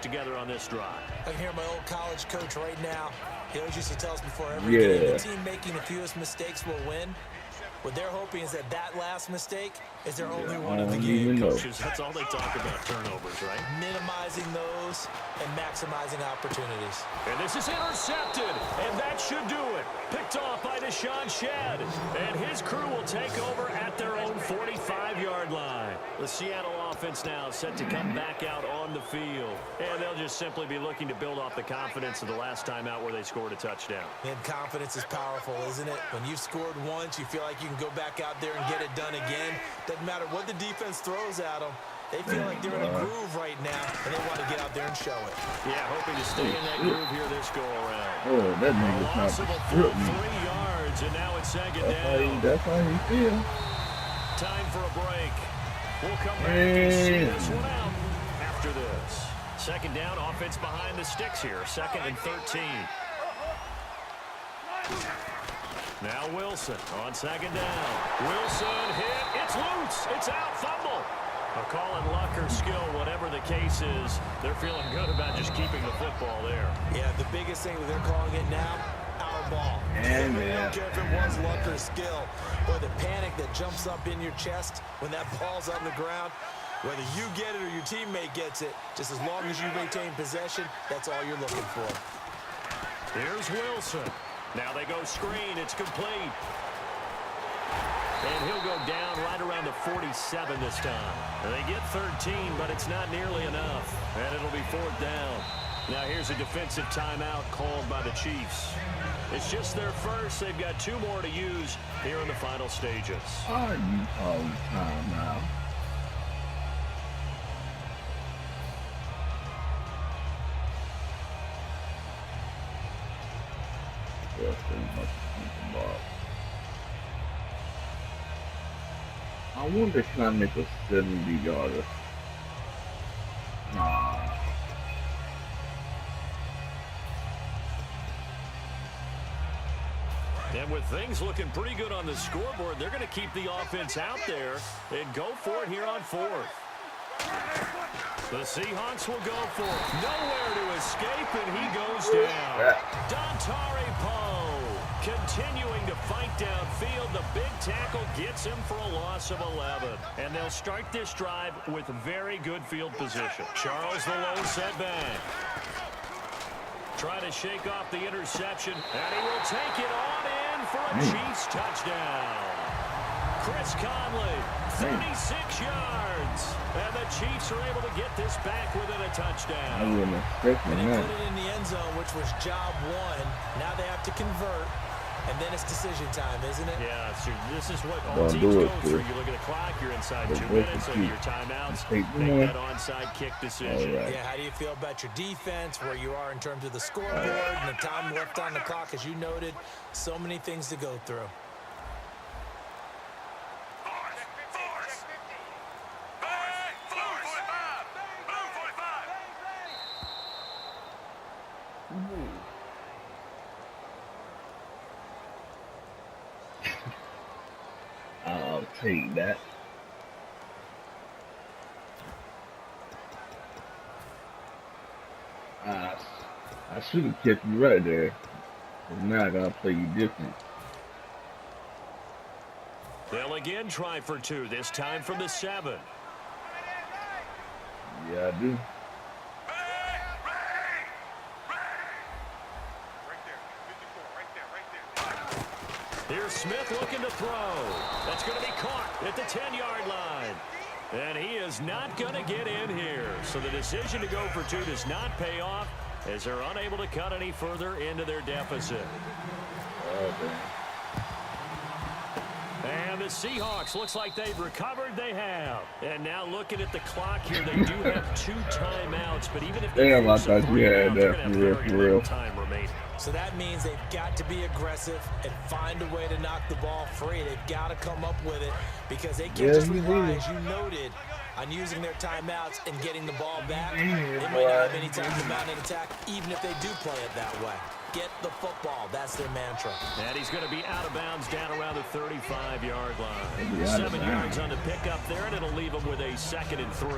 together on this drive. I can hear my old college coach right now. He always used to tell us before every game, the team making the fewest mistakes will win. What they're hoping is that last mistake is their only one of the game. Coaches, that's all they talk about, turnovers, right? Minimizing those and maximizing opportunities. And this is intercepted, and that should do it. Picked off by Deshaun Shedd, and his crew will take over at their own 45-yard line. The Seattle offense now set to come back out on the field, and they'll just simply be looking to build off the confidence of the last time out where they scored a touchdown. And confidence is powerful, isn't it? When you've scored once, you feel like you can go back out there and get it done again. Doesn't matter what the defense throws at them. They feel like they're in a groove right now, and they want to get out there and show it. Yeah, hoping to stay in that groove here this go-around. Oh, that nigga's not strip me. 3 yards, and now it's second down. That's how you feel. Time for a break. We'll come back and see this one out after this. Second down, offense behind the sticks here. 2nd and 13. Now Wilson on 2nd down. Wilson hit. It's loose. It's out. Fumble. A call in luck or skill, whatever the case is, they're feeling good about just keeping the football there. Yeah, the biggest thing that they're calling it now, our ball. And they don't care if it was luck or skill, or the panic that jumps up in your chest when that ball's on the ground. Whether you get it or your teammate gets it, just as long as you maintain possession, that's all you're looking for. Here's Wilson. Now they go screen. It's complete. And he'll go down right around the 47 this time. And they get 13, but it's not nearly enough. And it'll be 4th down. Now here's a defensive timeout called by the Chiefs. It's just their first. They've got 2 more to use here in the final stages. Are you calling timeout? I wonder, can I make a 70-yarder? Nah. And with things looking pretty good on the scoreboard, they're going to keep the offense out there and go for it here on 4th. The Seahawks will go for it. Nowhere to escape, and he goes down. Dontari Poe continuing to fight downfield. The big tackle gets him for a loss of 11. And they'll start this drive with very good field position. Charles the lone setback. Trying to shake off the interception, and he will take it on in for a Chiefs touchdown. Chris Conley, 36 yards. And the Chiefs are able to get this back within a touchdown. I wouldn't expect And they that. put it in the end zone, which was job 1. Now they have to convert. And then it's decision time, isn't it? Yeah, so this is what all teams go through. You look at the clock, you're inside 2 minutes, so your timeouts, make that onside kick decision. Right. Yeah, how do you feel about your defense, where you are in terms of the scoreboard, and the time left on the clock, as you noted, so many things to go through. I'll take that. I should have kept you right there. But now I gotta play you different. They'll again try for 2, this time from the 7. Yeah, I do. Here's Smith looking to throw. That's going to be caught at the 10-yard line. And he is not going to get in here. So the decision to go for 2 does not pay off as they're unable to cut any further into their deficit. And the Seahawks, looks like they've recovered. They have. And now looking at the clock here, they do have 2 timeouts. But even if they damn, I thought you had that for real. Time remaining. So that means they've got to be aggressive and find a way to knock the ball free. They've got to come up with it because they can't just rely, as you noted, on using their timeouts and getting the ball back. They might not have any time to mount an attack, even if they do play it that way. Get the football. That's their mantra. And he's going to be out of bounds down around the 35-yard line. 7 yards on the pickup there, and it'll leave him with a 2nd and 3.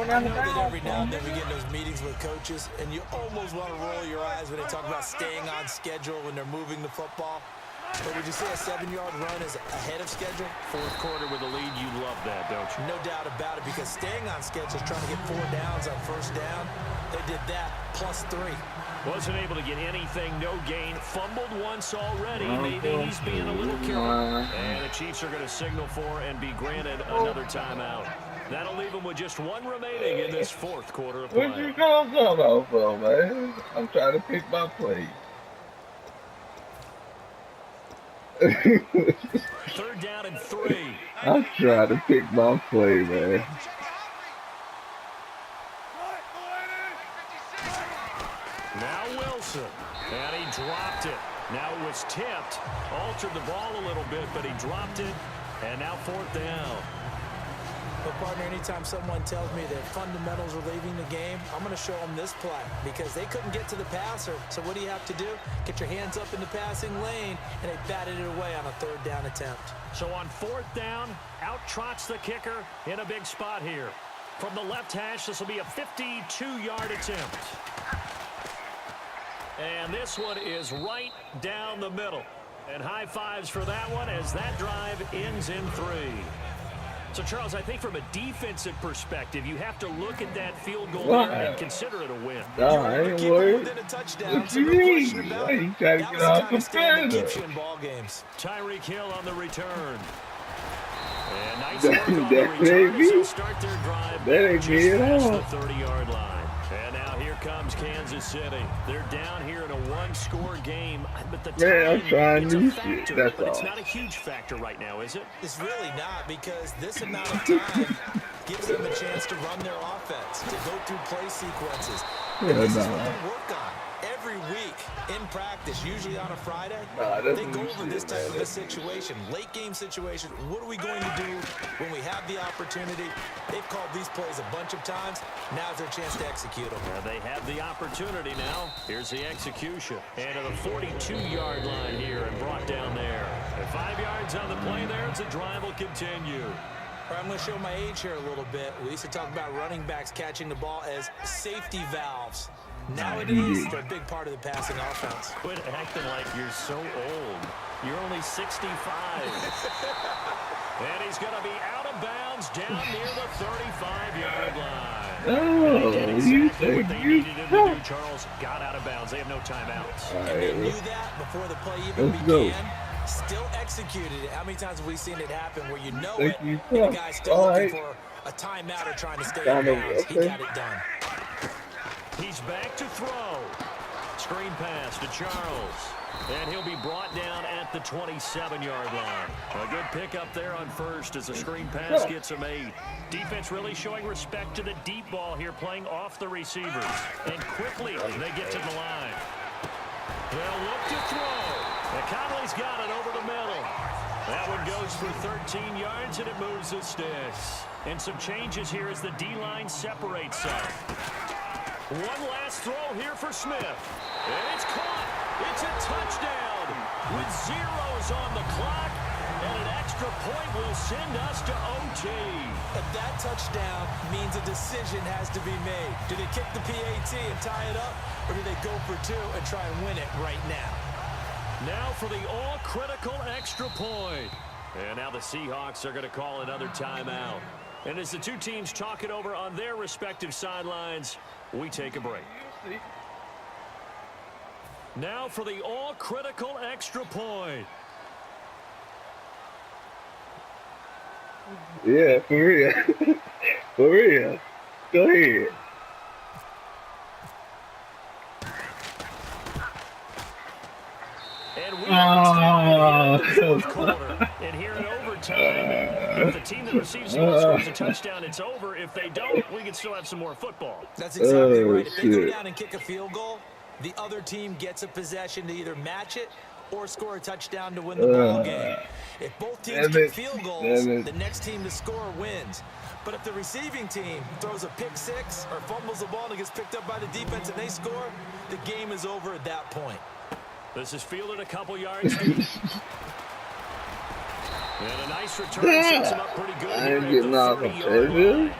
I know that every now and then we get in those meetings with coaches, and you almost want to roll your eyes when they talk about staying on schedule when they're moving the football. But would you say a 7-yard run is ahead of schedule? 4th quarter with a lead, you love that, don't you? No doubt about it, because staying on schedule is trying to get 4 downs on first down. They did that, plus 3. Wasn't able to get anything, no gain. Fumbled once already. Maybe he's being a little careful. And the Chiefs are going to signal for and be granted another timeout. That'll leave them with just 1 remaining in this 4th quarter of play. What you going on for, man? I'm trying to pick my play. 3rd down and 3. I'm trying to pick my play, man. Now Wilson, and he dropped it. Now it was tipped, altered the ball a little bit, but he dropped it, and now 4th down. But, partner, anytime someone tells me that fundamentals are leaving the game, I'm going to show them this play because they couldn't get to the passer. So what do you have to do? Get your hands up in the passing lane, and they batted it away on a 3rd down attempt. So on 4th down, out trots the kicker in a big spot here. From the left hash, this will be a 52-yard attempt. And this one is right down the middle. And high fives for that one as that drive ends in 3. So, Charles, I think from a defensive perspective, you have to look at that field goal there and consider it a win. No, I ain't worried. What you mean? Why you trying to get off the field? Tyreek Hill on the return. And nice work on the return as they'll start their drive just past the 30-yard line. And now here comes Kansas City. They're down here in a 1-score game, but the time is a factor, that's but all. it's not a huge factor right now, is it? It's really not, because this amount of time gives them a chance to run their offense, to go through play sequences. And this is what they work on every week in practice, usually on a Friday. They go over this type of a situation, late game situation. What are we going to do when we have the opportunity? They've called these plays a bunch of times. Now's their chance to execute them. They have the opportunity now. Here's the execution. And to the 42-yard line here and brought down there. And 5 yards on the play there as the drive will continue. All right, I'm going to show my age here a little bit. We used to talk about running backs catching the ball as safety valves. Nowadays, they're a big part of the passing offense. Quit acting like you're so old. You're only 65. And he's going to be out of bounds down near the 35-yard line. Oh, you said what they needed him to do, Charles. Got out of bounds. They have no timeouts. And they knew that before the play even began. Still executed it. How many times have we seen it happen where you know it, and the guy's still looking for a timeout or trying to stay in bounds? He got it done. He's back to throw. Screen pass to Charles. And he'll be brought down at the 27-yard line. A good pickup there on first as the screen pass gets him 8. Defense really showing respect to the deep ball here, playing off the receivers. And quickly they get to the line. They'll look to throw. And Conley's got it over the middle. That one goes for 13 yards, and it moves the sticks. And some changes here as the D-line separates some. One last throw here for Smith. And it's caught. It's a touchdown with zeros on the clock. And an extra point will send us to OT. But that touchdown means a decision has to be made. Do they kick the PAT and tie it up? Or do they go for 2 and try and win it right now? Now for the all-critical extra point. And now the Seahawks are going to call another timeout. And as the two teams talk it over on their respective sidelines, we take a break. Now for the all-critical extra point. Yeah, for real. For real. Go ahead. And we are in the fourth quarter. And here in overtime, if the team that receives the ball scores a touchdown, it's over. If they don't, we can still have some more football. That's exactly right. If they go down and kick a field goal, the other team gets a possession to either match it or score a touchdown to win the ball game. If both teams get field goals, the next team to score wins. But if the receiving team throws a pick six or fumbles the ball and it gets picked up by the defense and they score, the game is over at that point. This is fielded a couple yards deep. And a nice return sets him up pretty good here at the 30-yard line.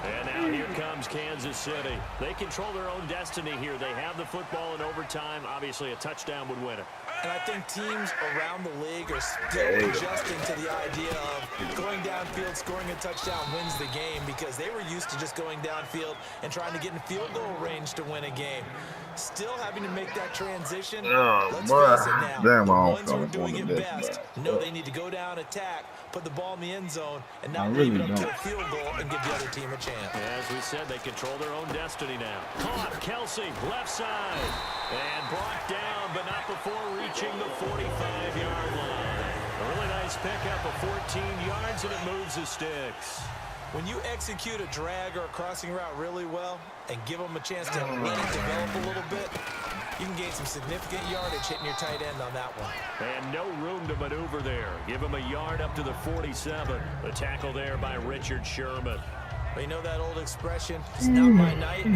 And now here comes Kansas City. They control their own destiny here. They have the football in overtime. Obviously, a touchdown would win it. And I think teams around the league are still adjusting to the idea of going downfield, scoring a touchdown wins the game, because they were used to just going downfield and trying to get in field goal range to win a game. Still having to make that transition. Let's face it now. The ones who are doing it best know they need to go down, attack, put the ball in the end zone, and not leave it up to a field goal and give the other team a chance. As we said, they control their own destiny now. Caught, Kelsey, left side, and brought down, but not before reaching the 45-yard line. A really nice pickup of 14 yards, and it moves the sticks. When you execute a drag or a crossing route really well and give them a chance to let it develop a little bit, you can gain some significant yardage hitting your tight end on that one. And no room to maneuver there. Give him a yard up to the 47. The tackle there by Richard Sherman. But you know that old expression, it's not my night.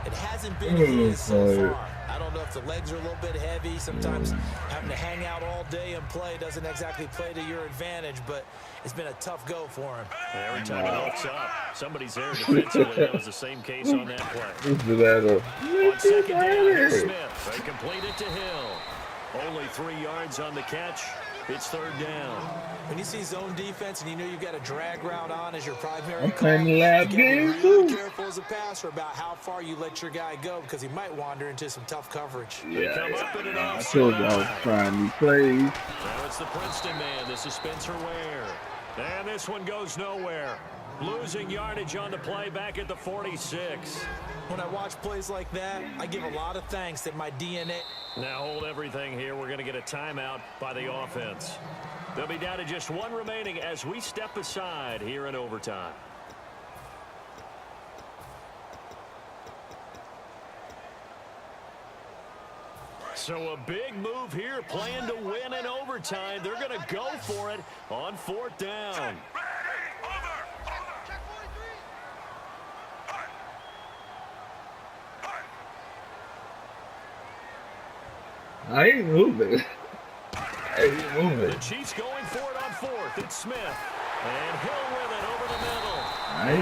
It hasn't been his so far. I don't know if the legs are a little bit heavy. Sometimes having to hang out all day and play doesn't exactly play to your advantage, but it's been a tough go for him. Every time he looks up, somebody's there defensively. That was the same case on that play. On second down, here's Smith. They complete it to Hill. Only 3 yards on the catch. It's third down. When you see zone defense and you know you've got a drag route on as your primary call, playing you lab got to be games really too. careful as a passer about how far you let your guy go, because he might wander into some tough coverage. I told you I was trying new plays. Now it's the Princeton man. This is Spencer Ware. And this one goes nowhere. Losing yardage on the play back at the 46. When I watch plays like that, I give a lot of thanks that my DNA... Now hold everything here. We're going to get a timeout by the offense. They'll be down to just one remaining as we step aside here in overtime. So a big move here, playing to win in overtime. They're going to go for it on fourth down. I ain't moving. The Chiefs going for it on fourth. It's Smith. And Hill with it over the middle.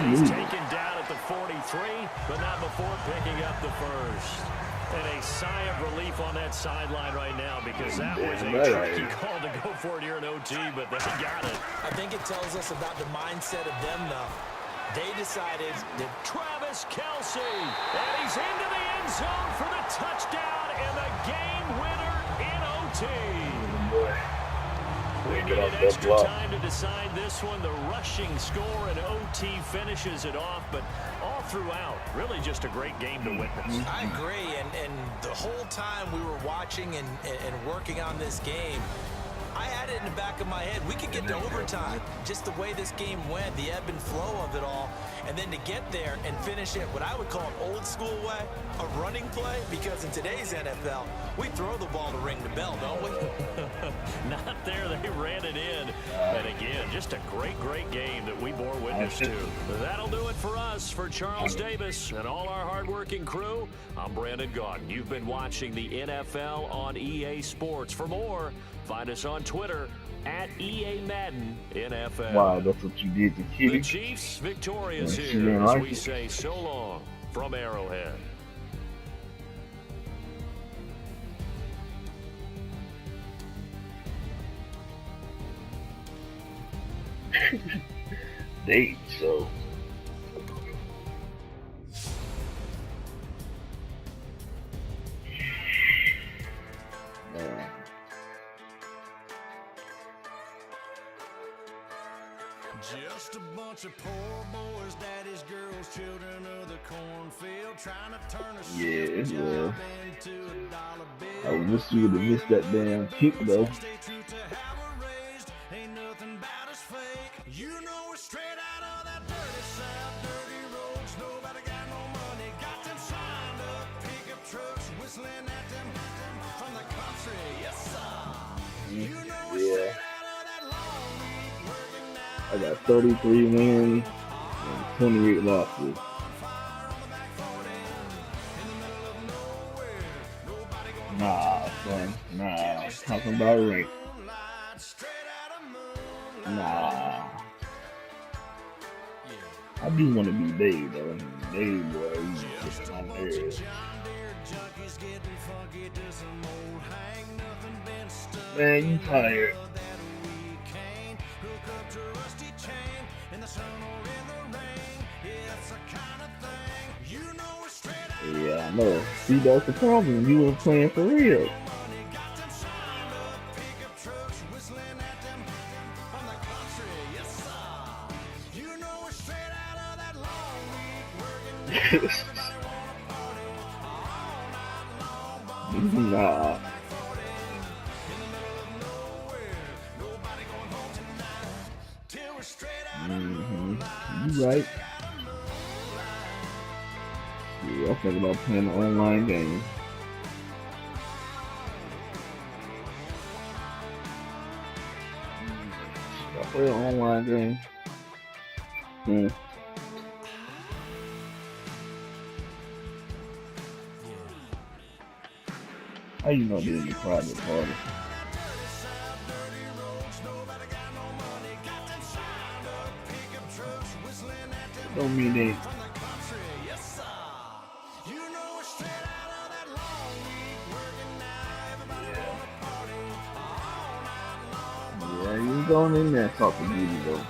He's taken down at the 43, but not before picking up the first. And a sigh of relief on that sideline right now, because that was a tricky call to go for it here in OT, but they got it. I think it tells us about the mindset of them, though. They decided that Travis Kelsey, and he's into the end zone for the touchdown and the game winner in OT. We needed extra time to decide this one. The rushing score in OT finishes it off, but all throughout, really just a great game to witness. I agree, and the whole time we were watching and working on this game, I had it in the back of my head. We could get to overtime. Just the way this game went, the ebb and flow of it all. And then to get there and finish it what I would call an old school way, a running play, because in today's NFL, we throw the ball to ring the bell, don't we? Not there. They ran it in. And again, just a great, great game that we bore witness to. That'll do it for us. For Charles Davis and all our hardworking crew, I'm Brandon Gaudin. You've been watching the NFL on EA Sports. For more, find us on Twitter at EA Madden NFL. Wow, that's what you did to Kitty. The Chiefs victorious here as we say so long from Arrowhead. Date, so. Just a bunch of poor boys, daddy's girls, children of the cornfield, trying to turn a Yeah, it was. into a dollar bill. I wish you would have missed that damn kick though. Stay true to how we're raised, ain't nothing about us fake. You know we're straight out of that dirty south, dirty roads, nobody got no money, got them signed up, pickup trucks, whistling at them from the country, yes sir. Yeah. I got 33 wins and 28 losses. Nah, son. Nah. Talking about rank. Nah. I do want to be Dave, though. Dave, boy, he's just on there. Man, you tired. Yeah, I know. See, that's the problem. You were playing for real. Nah. You right. Yeah, I'm thinking about playing an online game. Should I play an online game? How you know they're in the private party? Don't mean they. Yeah, you going in there talking to you though.